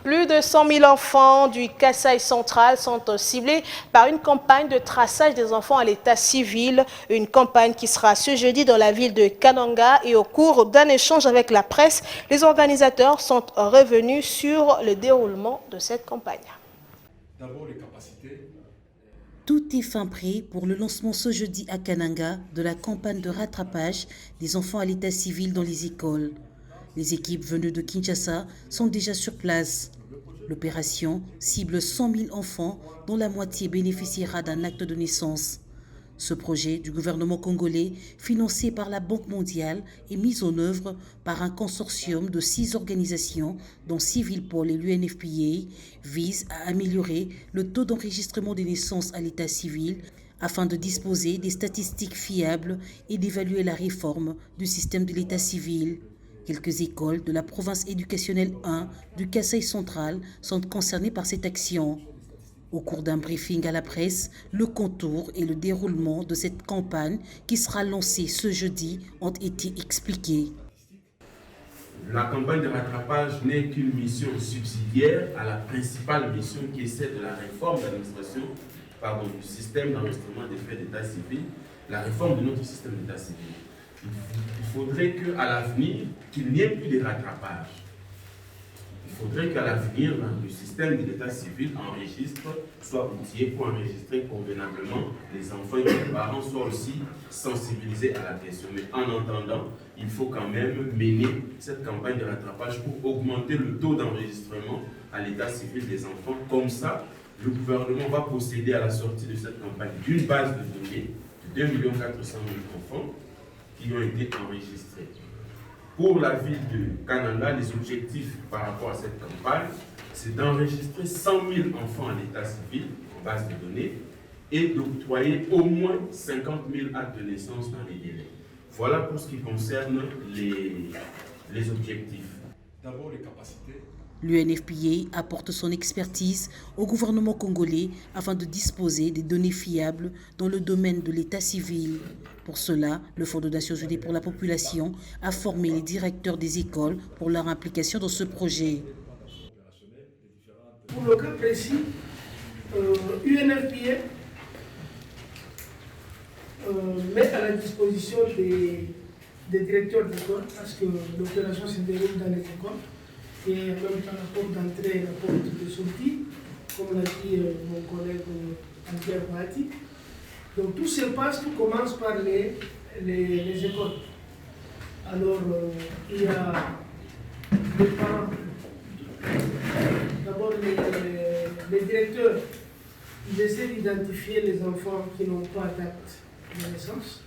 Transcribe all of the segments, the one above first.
Plus de 100 000 enfants du Kasaï central sont ciblés par une campagne de traçage des enfants à l'état civil. Une campagne qui sera ce jeudi dans la ville de Kananga, et au cours d'un échange avec la presse, les organisateurs sont revenus sur le déroulement de cette campagne. D'abord, les capacités. Tout est fin prêt pour le lancement ce jeudi à Kananga de la campagne de rattrapage des enfants à l'état civil dans les écoles. Les équipes venues de Kinshasa sont déjà sur place. L'opération cible 100 000 enfants dont la moitié bénéficiera d'un acte de naissance. Ce projet du gouvernement congolais, financé par la Banque mondiale, est mis en œuvre par un consortium de 6 organisations, dont Civilpol et l'UNFPA, vise à améliorer le taux d'enregistrement des naissances à l'état civil afin de disposer des statistiques fiables et d'évaluer la réforme du système de l'état civil. Quelques écoles de la province éducationnelle 1 du Kasaï central sont concernées par cette action. Au cours d'un briefing à la presse, le contour et le déroulement de cette campagne qui sera lancée ce jeudi ont été expliqués. La campagne de rattrapage n'est qu'une mission subsidiaire à la principale mission qui est celle de la réforme d'administration, du système d'enregistrement des faits d'état civil, la réforme de notre système d'état civil. Il faudrait qu'à l'avenir, qu'il n'y ait plus de rattrapage. Il faudrait qu'à l'avenir, le système de l'état civil enregistre, soit outillé pour enregistrer convenablement les enfants et que les parents soient aussi sensibilisés à la question. Mais en attendant, il faut quand même mener cette campagne de rattrapage pour augmenter le taux d'enregistrement à l'état civil des enfants. Comme ça, le gouvernement va procéder à la sortie de cette campagne d'une base de données de 2 400 000 enfants qui ont été enregistrés. Pour la ville de Kananga, les objectifs par rapport à cette campagne, c'est d'enregistrer 100 000 enfants à l'état civil en base de données et d'octroyer au moins 50 000 actes de naissance dans les délais. Voilà pour ce qui concerne les objectifs. D'abord, les capacités. L'UNFPA apporte son expertise au gouvernement congolais afin de disposer des données fiables dans le domaine de l'état civil. Pour cela, le Fonds des Nations Unies pour la population a formé les directeurs des écoles pour leur implication dans ce projet. Pour le cas précis, UNFPA met à la disposition des directeurs d'école parce que l'opération se déroule dans les écoles. Et en même temps la porte d'entrée et la porte de sortie, comme l'a dit mon collègue Pierre Mati. Donc tout se passe, tout commence par les écoles. Alors il y a les parents, d'abord les directeurs, ils essaient d'identifier les enfants qui n'ont pas d'acte de naissance.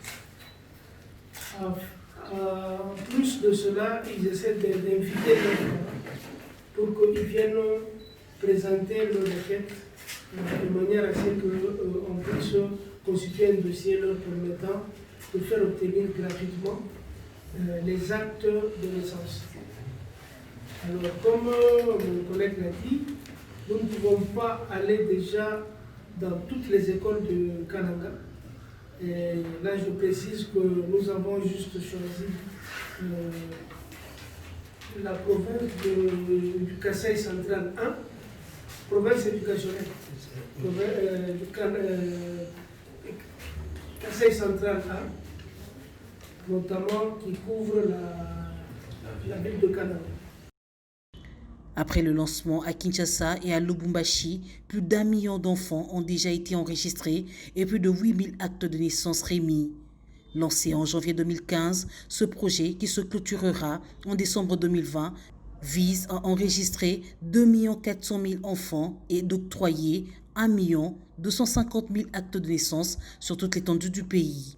En plus de cela, ils essaient d'inviter leurs parents pour qu'ils viennent présenter leur requête de manière à ce qu'on puisse constituer un dossier leur permettant de faire obtenir gratuitement les actes de naissance. Alors, comme mon collègue l'a dit, nous ne pouvons pas aller déjà dans toutes les écoles de Kananga. Et là, je précise que nous avons juste choisi la province du Kasaï central 1, province éducationnelle, Kasaï central 1, notamment qui couvre la ville de Kananga. Après le lancement à Kinshasa et à Lubumbashi, plus d'1 million d'enfants ont déjà été enregistrés et plus de 8 000 actes de naissance remis. Lancé en janvier 2015, ce projet, qui se clôturera en décembre 2020, vise à enregistrer 2 400 000 enfants et d'octroyer 1 250 000 actes de naissance sur toute l'étendue du pays.